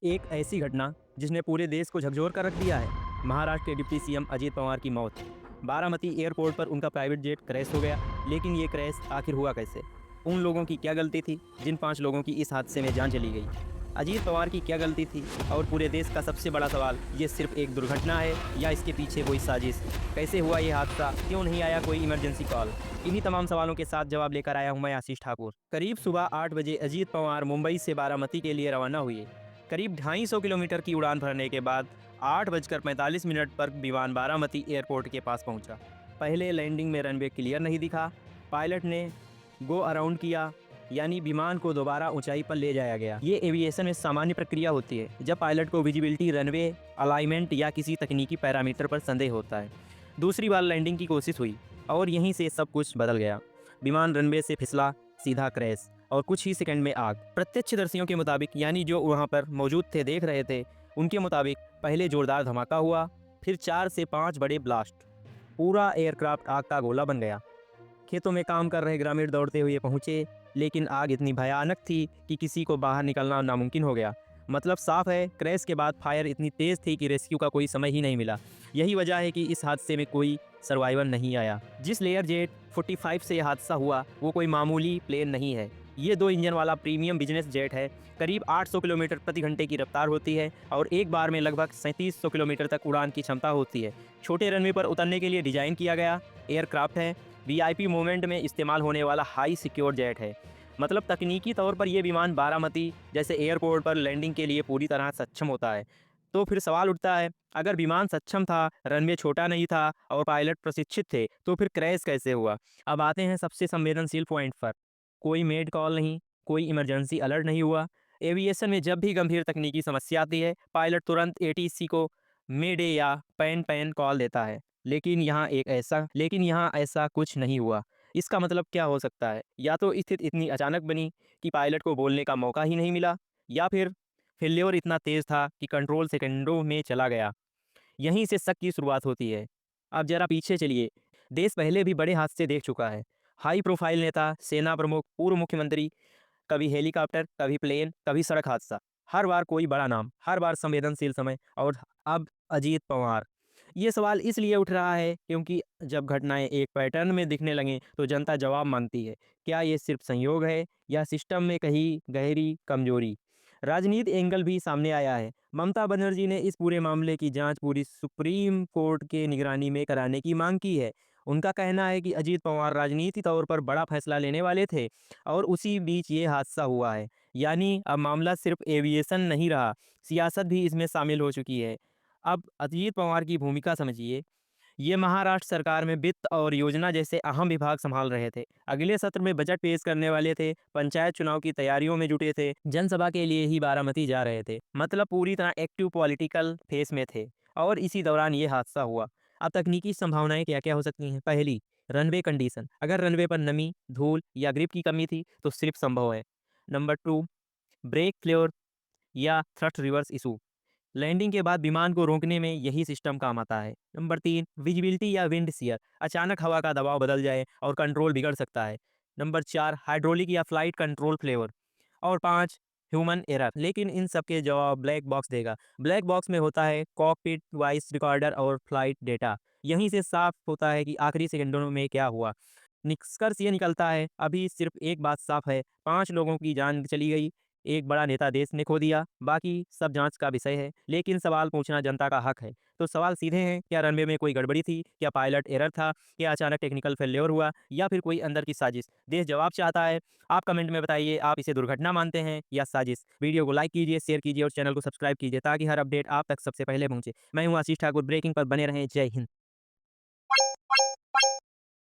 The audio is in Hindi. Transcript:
एक ऐसी घटना जिसने पूरे देश को झकझोर कर रख दिया है। महाराष्ट्र के डिप्टी सीएम अजीत पवार की मौत। बारामती एयरपोर्ट पर उनका प्राइवेट जेट क्रैश हो गया। लेकिन ये क्रैश आखिर हुआ कैसे? उन लोगों की क्या गलती थी जिन 5 लोगों की इस हादसे में जान चली गई? अजीत पवार की क्या गलती थी? और पूरे देश का सबसे बड़ा सवाल, ये सिर्फ एक दुर्घटना है या इसके पीछे कोई साजिश? कैसे हुआ ये हादसा? क्यों नहीं आया कोई इमरजेंसी कॉल? इन्हीं तमाम सवालों के साथ जवाब लेकर आया हूं मैं, आशीष ठाकुर। करीब सुबह 8 बजे अजीत पवार मुंबई से बारामती के लिए रवाना हुए। करीब 250 किलोमीटर की उड़ान भरने के बाद 8 बजकर 45 मिनट पर विमान बारामती एयरपोर्ट के पास पहुंचा। पहले लैंडिंग में रनवे क्लियर नहीं दिखा। पायलट ने गो अराउंड किया, यानी विमान को दोबारा ऊंचाई पर ले जाया गया। ये एविएशन में सामान्य प्रक्रिया होती है जब पायलट को विजिबिलिटी, रनवे अलाइनमेंट या किसी तकनीकी पैरामीटर पर संदेह होता है। दूसरी बार लैंडिंग की कोशिश हुई और यहीं से सब कुछ बदल गया। विमान रनवे से फिसला, सीधा क्रैश और कुछ ही सेकंड में आग। प्रत्यक्षदर्शियों के मुताबिक, यानी जो वहां पर मौजूद थे, देख रहे थे, उनके मुताबिक पहले जोरदार धमाका हुआ, फिर 4 से 5 बड़े ब्लास्ट। पूरा एयरक्राफ्ट आग का गोला बन गया। खेतों में काम कर रहे ग्रामीण दौड़ते हुए पहुंचे, लेकिन आग इतनी भयानक थी कि किसी को बाहर निकलना नामुमकिन हो गया। मतलब साफ है, क्रैश के बाद फायर इतनी तेज थी कि रेस्क्यू का कोई समय ही नहीं मिला। यही वजह है कि इस हादसे में कोई सर्वाइवर नहीं आया। जिस लेयर जेट 45 से यह हादसा हुआ वो कोई मामूली प्लेन नहीं है। ये 2 इंजन वाला प्रीमियम बिजनेस जेट है। करीब 800 किलोमीटर प्रति घंटे की रफ्तार होती है और एक बार में लगभग 3700 किलोमीटर तक उड़ान की क्षमता होती है। छोटे रनवे पर उतरने के लिए डिजाइन किया गया एयरक्राफ्ट है। वीआईपी मूवमेंट में इस्तेमाल होने वाला हाई सिक्योर जेट है। मतलब तकनीकी तौर पर यह विमान बारामती जैसे एयरपोर्ट पर लैंडिंग के लिए पूरी तरह सक्षम होता है। तो फिर सवाल उठता है, अगर विमान सक्षम था, रनवे छोटा नहीं था और पायलट प्रशिक्षित थे, तो फिर क्रैश कैसे हुआ? अब आते हैं सबसे संवेदनशील पॉइंट पर। कोई मेड कॉल नहीं, कोई इमरजेंसी अलर्ट नहीं हुआ। एविएशन में जब भी गंभीर तकनीकी समस्या आती है, पायलट तुरंत एटीसी को मेडे या पैन पैन कॉल देता है। लेकिन यहाँ ऐसा कुछ नहीं हुआ। इसका मतलब क्या हो सकता है? या तो स्थिति इतनी अचानक बनी कि पायलट को बोलने का मौका ही नहीं मिला, या फिर फेल्योर इतना तेज था कि कंट्रोल सेकंडों में चला गया। यहीं से शक की शुरुआत होती है। अब जरा पीछे चलिए। देश पहले भी बड़े हादसे देख चुका है। हाई प्रोफाइल नेता, सेना प्रमुख, पूर्व मुख्यमंत्री, कभी हेलीकॉप्टर, कभी प्लेन, कभी सड़क हादसा। हर बार कोई बड़ा नाम, हर बार संवेदनशील समय, और अब अजीत पवार। ये सवाल इसलिए उठ रहा है क्योंकि जब घटनाएं एक पैटर्न में दिखने लगें तो जनता जवाब मांगती है। क्या ये सिर्फ संयोग है या सिस्टम में कहीं गहरी कमजोरी? राजनीति एंगल भी सामने आया है। ममता बनर्जी ने इस पूरे मामले की जांच पूरी सुप्रीम कोर्ट के निगरानी में कराने की मांग की है। उनका कहना है कि अजीत पवार राजनीति तौर पर बड़ा फैसला लेने वाले थे और उसी बीच ये हादसा हुआ है। यानी अब मामला सिर्फ एविएशन नहीं रहा, सियासत भी इसमें शामिल हो चुकी है। अब अजीत पवार की भूमिका समझिए। ये महाराष्ट्र सरकार में वित्त और योजना जैसे अहम विभाग संभाल रहे थे। अगले सत्र में बजट पेश करने वाले थे। पंचायत चुनाव की तैयारियों में जुटे थे। जनसभा के लिए ही बारामती जा रहे थे। मतलब पूरी तरह एक्टिव पॉलिटिकल फेस में थे। और इसी दौरान ये हादसा हुआ। अब तकनीकी संभावनाएं क्या क्या हो सकती हैं? पहली, रनवे कंडीशन। अगर रनवे पर नमी, धूल या ग्रिप की कमी थी तो सिर्फ संभव है। नंबर 2, ब्रेक फ्लोर या थ्रस्ट रिवर्स इशू। लैंडिंग के बाद विमान को रोकने में यही सिस्टम काम आता है। नंबर 3, विजिबिलिटी या विंड शियर। अचानक हवा का दबाव बदल जाए और कंट्रोल बिगड़ सकता है। नंबर 4, हाइड्रोलिक या फ्लाइट कंट्रोल फ्लेवर। और 5, ह्यूमन एरर। लेकिन इन सब के जवाब ब्लैक बॉक्स देगा। ब्लैक बॉक्स में होता है कॉकपिट, वॉइस रिकॉर्डर और फ्लाइट डेटा। यहीं से साफ होता है कि आखिरी सेकंडों में क्या हुआ। निष्कर्ष ये निकलता है, अभी सिर्फ एक बात साफ है, 5 लोगों की जान चली गई, एक बड़ा नेता देश ने खो दिया। बाकी सब जांच का विषय है, लेकिन सवाल पूछना जनता का हक है। तो सवाल सीधे हैं, क्या रनवे में कोई गड़बड़ी थी? क्या पायलट एरर था? क्या अचानक टेक्निकल फेल्योर हुआ? या फिर कोई अंदर की साजिश? देश जवाब चाहता है। आप कमेंट में बताइए, आप इसे दुर्घटना मानते हैं या साजिश? वीडियो को लाइक कीजिए, शेयर कीजिए और चैनल को सब्सक्राइब कीजिए ताकि हर अपडेट आप तक सबसे पहले पहुंचे। मैं हूं आशीष ठाकुर, ब्रेकिंग पर बने रहें। जय हिंद।